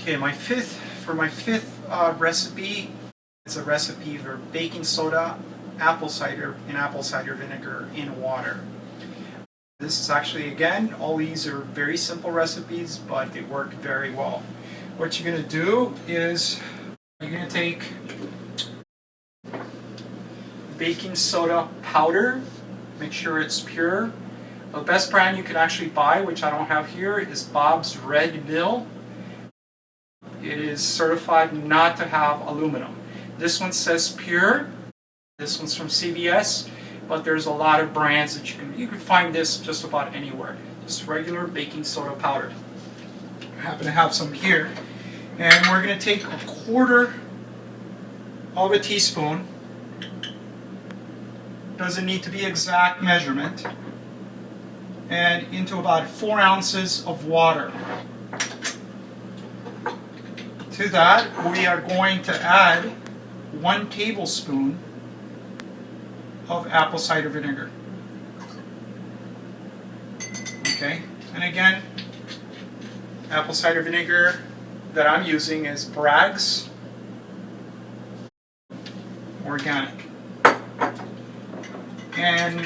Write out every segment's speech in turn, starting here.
Okay, for my fifth recipe, it's a recipe for baking soda, apple cider, and apple cider vinegar in water. This is actually, again, all these are very simple recipes, but they work very well. What you're going to do is you're going to take baking soda powder, make sure it's pure. The best brand you can actually buy, which I don't have here, is Bob's Red Mill. It is certified not to have aluminum. This one says pure. This one's from CVS, but there's a lot of brands that you can find this just about anywhere. Just regular baking soda powder. I happen to have some here. And we're going to take 1/4 of a teaspoon. Doesn't need to be exact measurement. And into about 4 ounces of water. To that, we are going to add 1 tablespoon of apple cider vinegar. Okay, and again, apple cider vinegar that I'm using is Bragg's Organic. And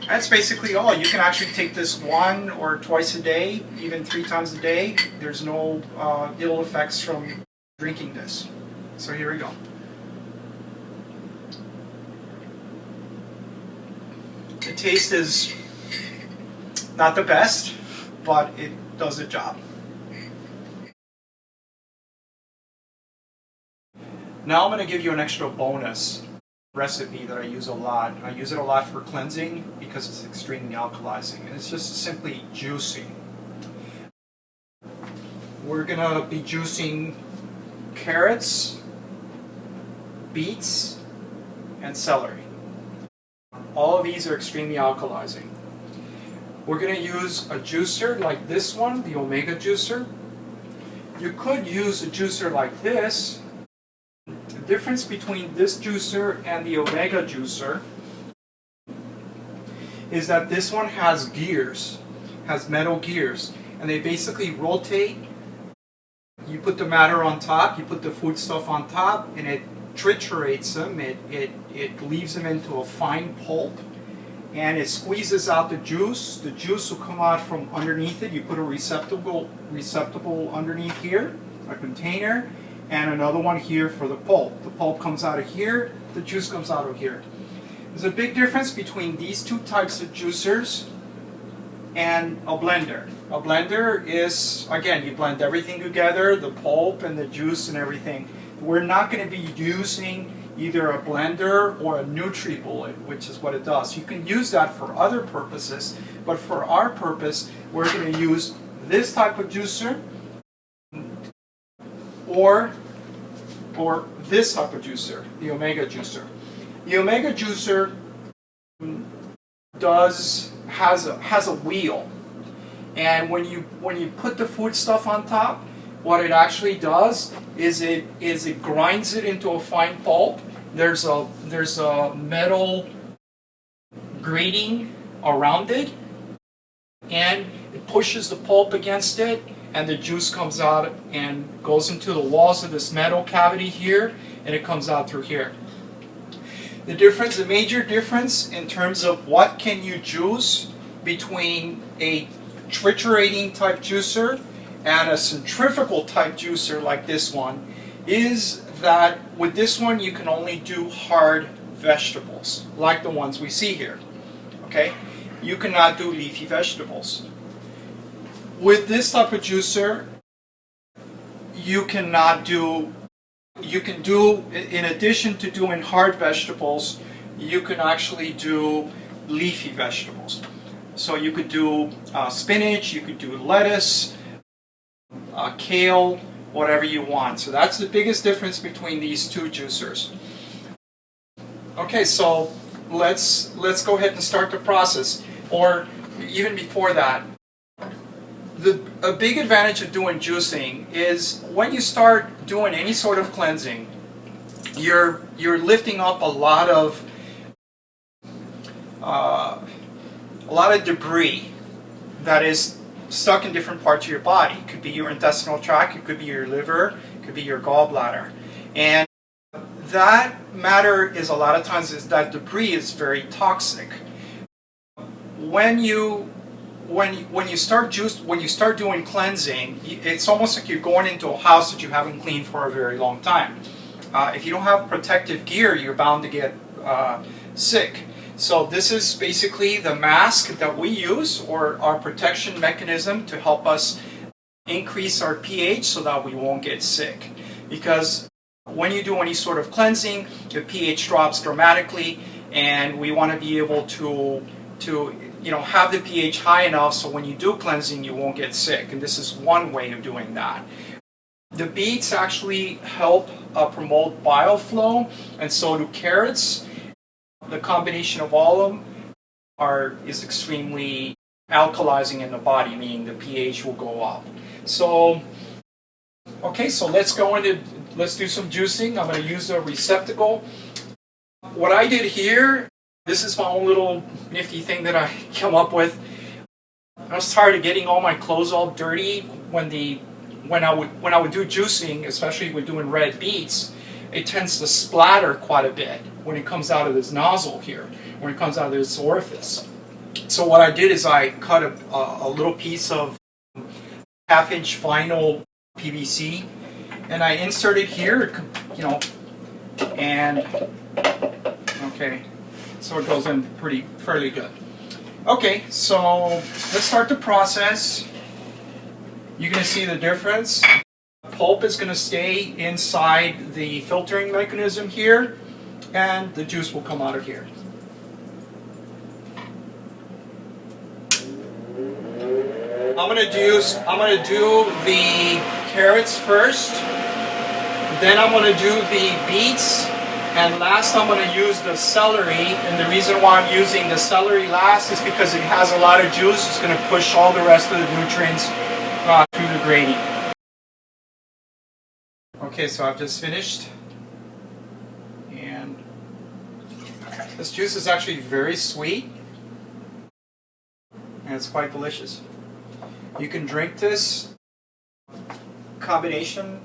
that's basically all. You can actually take this 1 or twice a day, even 3 times a day. There's no ill effects from drinking this. So here we go. The taste is not the best, but it does the job. Now I'm going to give you an extra bonus recipe that I use a lot. I use it a lot for cleansing because it's extremely alkalizing, and it's just simply juicing. We're going to be juicing carrots, beets, and celery. All of these are extremely alkalizing. We're going to use a juicer like this one, the Omega juicer. You could use a juicer like this. The difference between this juicer and the Omega juicer is that this one has gears, has metal gears, and they basically rotate. You put the matter on top, you put the food stuff on top, and it triturates them, it leaves them into a fine pulp, and it squeezes out the juice. The juice will come out from underneath it. You put a receptacle underneath here, a container, and another one here for the pulp. The pulp comes out of here, the juice comes out of here. There's a big difference between these two types of juicers and a blender. A blender is, again, you blend everything together, the pulp and the juice and everything. We're not going to be using either a blender or a NutriBullet, which is what it does. You can use that for other purposes, but for our purpose, we're going to use this type of juicer or this type of juicer, the Omega juicer. The Omega juicer has a wheel, and when you put the food stuff on top, what it actually does is it grinds it into a fine pulp. There's a metal grating around it, and it pushes the pulp against it, and the juice comes out and goes into the walls of this metal cavity here, and it comes out through here. The major difference in terms of what can you juice between a triturating type juicer and a centrifugal type juicer like this one is that with this one you can only do hard vegetables like the ones we see here. Okay? You cannot do leafy vegetables. With this type of juicer, you can do, in addition to doing hard vegetables, you can actually do leafy vegetables. So you could do spinach, you could do lettuce, kale, whatever you want. So that's the biggest difference between these two juicers. Okay, so let's go ahead and start the process. Or even before that, a big advantage of doing juicing is when you start doing any sort of cleansing, you're lifting up a lot of debris that is stuck in different parts of your body. It could be your intestinal tract, it could be your liver, it could be your gallbladder. And that matter is a lot of times is that debris is very toxic. When you start doing cleansing, it's almost like you're going into a house that you haven't cleaned for a very long time. If you don't have protective gear, you're bound to get sick. So this is basically the mask that we use, or our protection mechanism to help us increase our pH so that we won't get sick. Because when you do any sort of cleansing, the pH drops dramatically, and we want to be able to have the pH high enough so when you do cleansing you won't get sick, and this is one way of doing that. The beets actually help promote bile flow, and so do carrots. The combination of all of them is extremely alkalizing in the body, meaning the pH will go up. So, okay, so let's do some juicing. I'm going to use a receptacle. What I did here, this is my own little nifty thing that I come up with. I was tired of getting all my clothes all dirty when I would do juicing, especially when doing red beets. It tends to splatter quite a bit when it comes out of this nozzle here, when it comes out of this orifice. So what I did is I cut a little piece of 1/2-inch vinyl PVC, and I insert it here, and okay, so it goes in fairly good. Okay, so let's start the process. You're going to see the difference. Pulp is going to stay inside the filtering mechanism here, and the juice will come out of here. I'm going to do the carrots first, then I'm going to do the beets, and last I'm going to use the celery. And the reason why I'm using the celery last is because it has a lot of juice. It's going to push all the rest of the nutrients through the grating. Okay, so I've just finished, and this juice is actually very sweet, and it's quite delicious. You can drink this combination,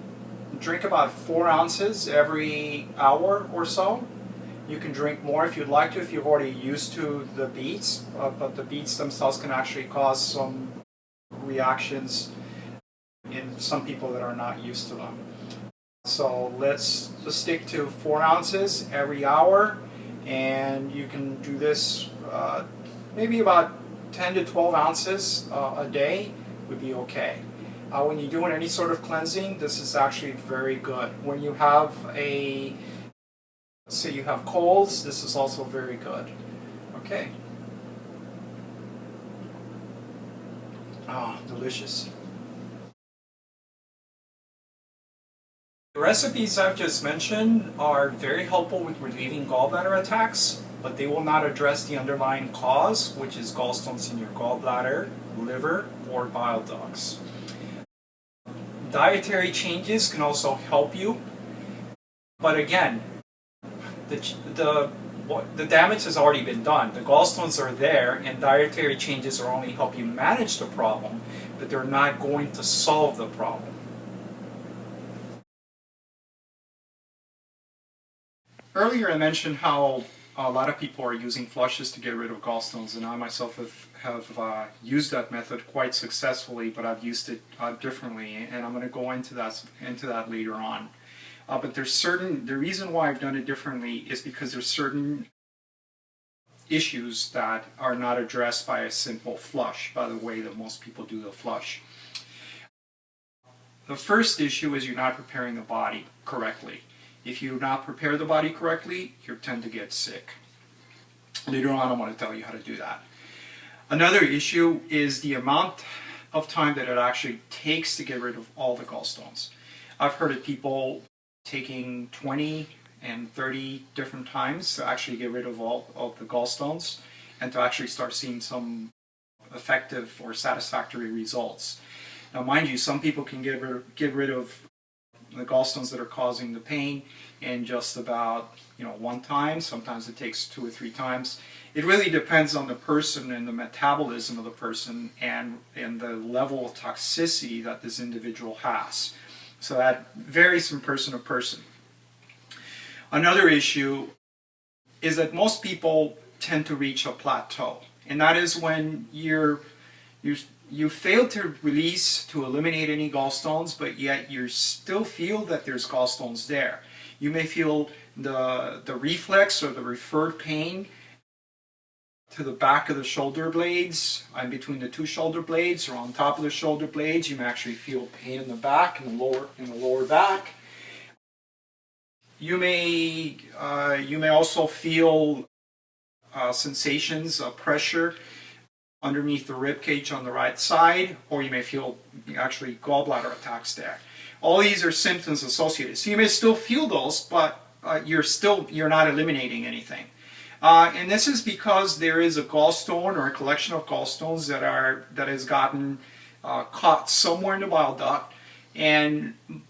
drink about 4 ounces every hour or so. You can drink more if you'd like to, if you're already used to the beets, but the beets themselves can actually cause some reactions in some people that are not used to them. So let's just stick to 4 ounces every hour, and you can do this maybe about 10 to 12 ounces a day would be okay. When you're doing any sort of cleansing, this is actually very good. When you have say you have colds, this is also very good. Okay. Ah, delicious. The recipes I've just mentioned are very helpful with relieving gallbladder attacks, but they will not address the underlying cause, which is gallstones in your gallbladder, liver, or bile ducts. Dietary changes can also help you, but again, the damage has already been done. The gallstones are there, and dietary changes are only help you manage the problem, but they're not going to solve the problem. Earlier I mentioned how a lot of people are using flushes to get rid of gallstones, and I myself have used that method quite successfully, but I've used it differently, and I'm going to go into that later on. But the reason why I've done it differently is because there's certain issues that are not addressed by a simple flush, by the way that most people do the flush. The first issue is you're not preparing the body correctly. If you do not prepare the body correctly, you tend to get sick. Later on, I want to tell you how to do that. Another issue is the amount of time that it actually takes to get rid of all the gallstones. I've heard of people taking 20 and 30 different times to actually get rid of all of the gallstones and to actually start seeing some effective or satisfactory results. Now, mind you, some people can get rid of the gallstones that are causing the pain in just about, one time. Sometimes it takes 2 or 3 times. It really depends on the person and the metabolism of the person and the level of toxicity that this individual has. So that varies from person to person. Another issue is that most people tend to reach a plateau, and that is when you fail to release, to eliminate any gallstones, but yet you still feel that there's gallstones there. You may feel the reflex or the referred pain to the back of the shoulder blades, and between the 2 shoulder blades or on top of the shoulder blades. You may actually feel pain in the back, in the lower back. You may also feel sensations of pressure underneath the rib cage on the right side, or you may feel actually gallbladder attacks there. All these are symptoms associated. So you may still feel those, but you're not eliminating anything. And this is because there is a gallstone or a collection of gallstones that has gotten caught somewhere in the bile duct,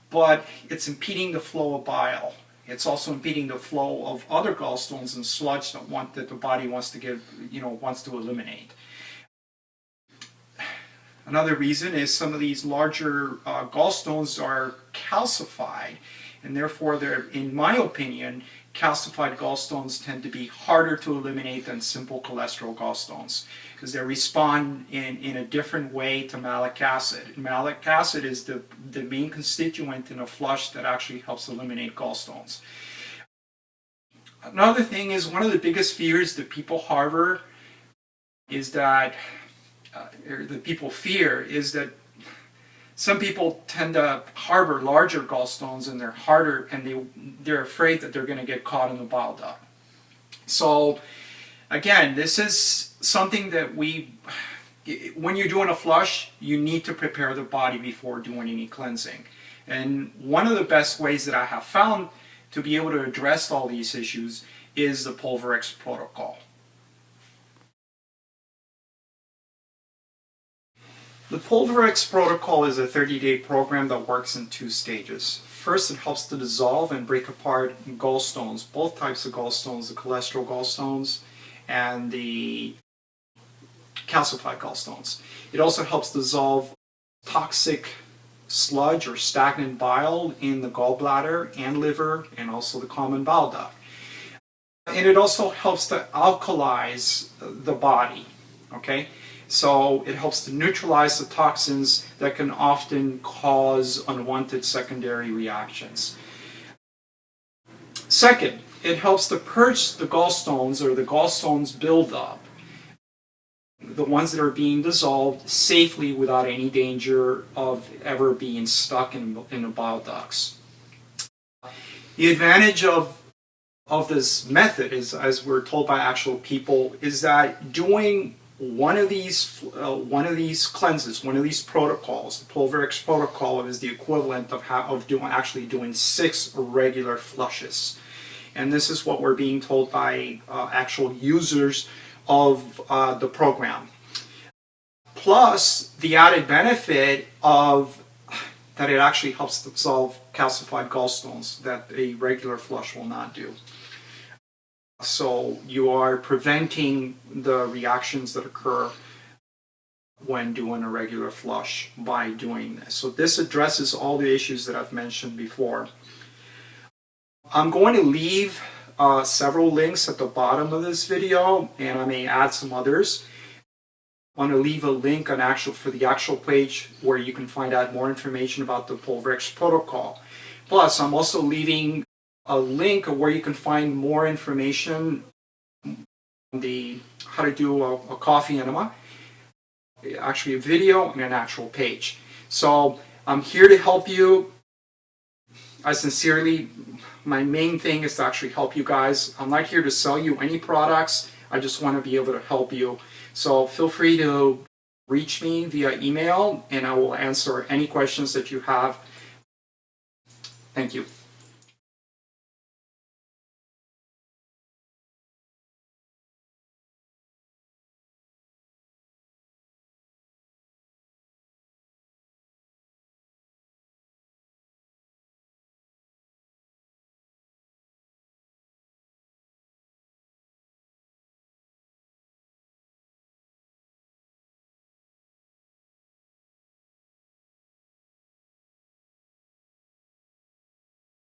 but it's impeding the flow of bile. It's also impeding the flow of other gallstones and sludge that the body wants to eliminate. Another reason is some of these larger gallstones are calcified, and therefore they're, in my opinion, calcified gallstones tend to be harder to eliminate than simple cholesterol gallstones, because they respond in a different way to malic acid. Malic acid is the main constituent in a flush that actually helps eliminate gallstones. Another thing is, one of the biggest fears that people harbor is that, some people tend to harbor larger gallstones, and they're harder, and they're afraid that they're going to get caught in the bile duct. So again, this is something that when you're doing a flush, you need to prepare the body before doing any cleansing. And one of the best ways that I have found to be able to address all these issues is the Pulverexx Protocol. The Pulverexx Protocol is a 30-day program that works in 2 stages. First, it helps to dissolve and break apart gallstones, both types of gallstones, the cholesterol gallstones and the calcified gallstones. It also helps dissolve toxic sludge or stagnant bile in the gallbladder and liver, and also the common bile duct. And it also helps to alkalize the body, okay? So it helps to neutralize the toxins that can often cause unwanted secondary reactions. Second, it helps to purge the gallstones, or the gallstones buildup, the ones that are being dissolved, safely without any danger of ever being stuck in the bile ducts. The advantage of this method is, as we're told by actual people, is that doing one of these cleanses, one of these protocols, the Pulverexx Protocol, is the equivalent of actually doing 6 regular flushes. And this is what we're being told by actual users of the program. Plus, the added benefit of that it actually helps to dissolve calcified gallstones that a regular flush will not do. So you are preventing the reactions that occur when doing a regular flush by doing this. So this addresses all the issues that I've mentioned before. I'm going to leave several links at the bottom of this video, and I may add some others. I'm going to leave a link for the actual page where you can find out more information about the Pulverexx Protocol. Plus, I'm also leaving a link where you can find more information on how to do a coffee enema, actually a video and an actual page. So I'm here to help you. My main thing is to actually help you guys. I'm not here to sell you any products. I just want to be able to help you. So feel free to reach me via email, and I will answer any questions that you have. Thank you.